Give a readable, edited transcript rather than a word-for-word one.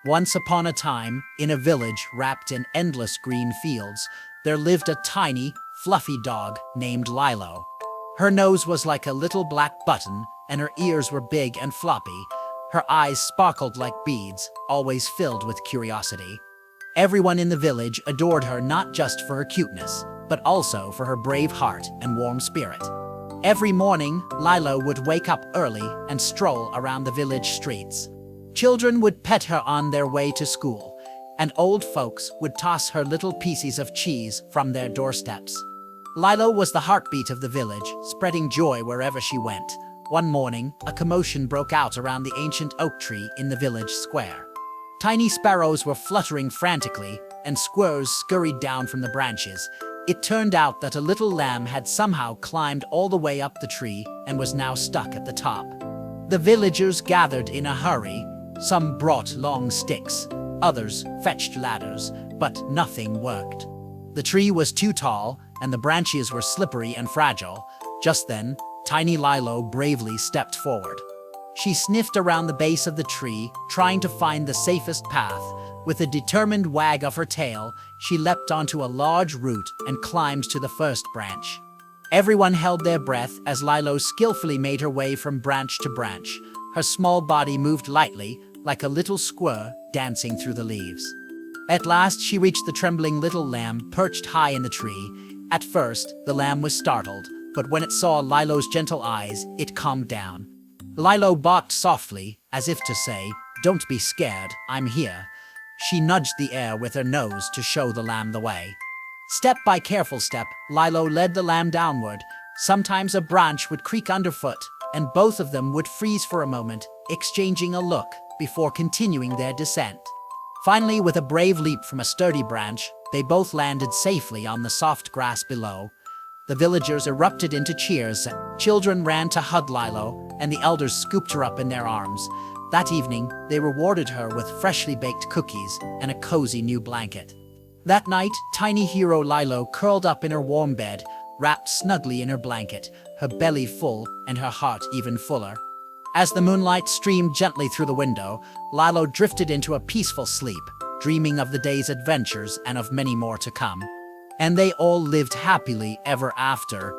Once upon a time, in a village wrapped in endless green fields, there lived a tiny, fluffy dog named Lilo. Her nose was like a little black button, and her ears were big and floppy. Her eyes sparkled like beads, always filled with curiosity. Everyone in the village adored her not just for her cuteness, but also for her brave heart and warm spirit. Every morning, Lilo would wake up early and stroll around the village streets. Children would pet her on their way to school, and old folks would toss her little pieces of cheese from their doorsteps. Lilo was the heartbeat of the village, spreading joy wherever she went. One morning, a commotion broke out around the ancient oak tree in the village square. Tiny sparrows were fluttering frantically, and squirrels scurried down from the branches. It turned out that a little lamb had somehow climbed all the way up the tree and was now stuck at the top. The villagers gathered in a hurry. Some brought long sticks, others fetched ladders, but nothing worked. The tree was too tall, and the branches were slippery and fragile. Just then, tiny Lilo bravely stepped forward. She sniffed around the base of the tree, trying to find the safest path. With a determined wag of her tail, she leapt onto a large root and climbed to the first branch. Everyone held their breath as Lilo skillfully made her way from branch to branch. Her small body moved lightly, like a little squirrel dancing through the leaves. At last, she reached the trembling little lamb perched high in the tree. At first, the lamb was startled, but when it saw Lilo's gentle eyes, it calmed down. Lilo barked softly, as if to say, "Don't be scared, I'm here." She nudged the air with her nose to show the lamb the way. Step by careful step, Lilo led the lamb downward. Sometimes a branch would creak underfoot, and both of them would freeze for a moment, exchanging a look before continuing their descent. Finally, with a brave leap from a sturdy branch, they both landed safely on the soft grass below. The villagers erupted into cheers. Children ran to hug Lilo, and the elders scooped her up in their arms. That evening, they rewarded her with freshly baked cookies and a cozy new blanket. That night, tiny hero Lilo curled up in her warm bed, wrapped snugly in her blanket, her belly full and her heart even fuller. As the moonlight streamed gently through the window, Lilo drifted into a peaceful sleep, dreaming of the day's adventures and of many more to come. And they all lived happily ever after,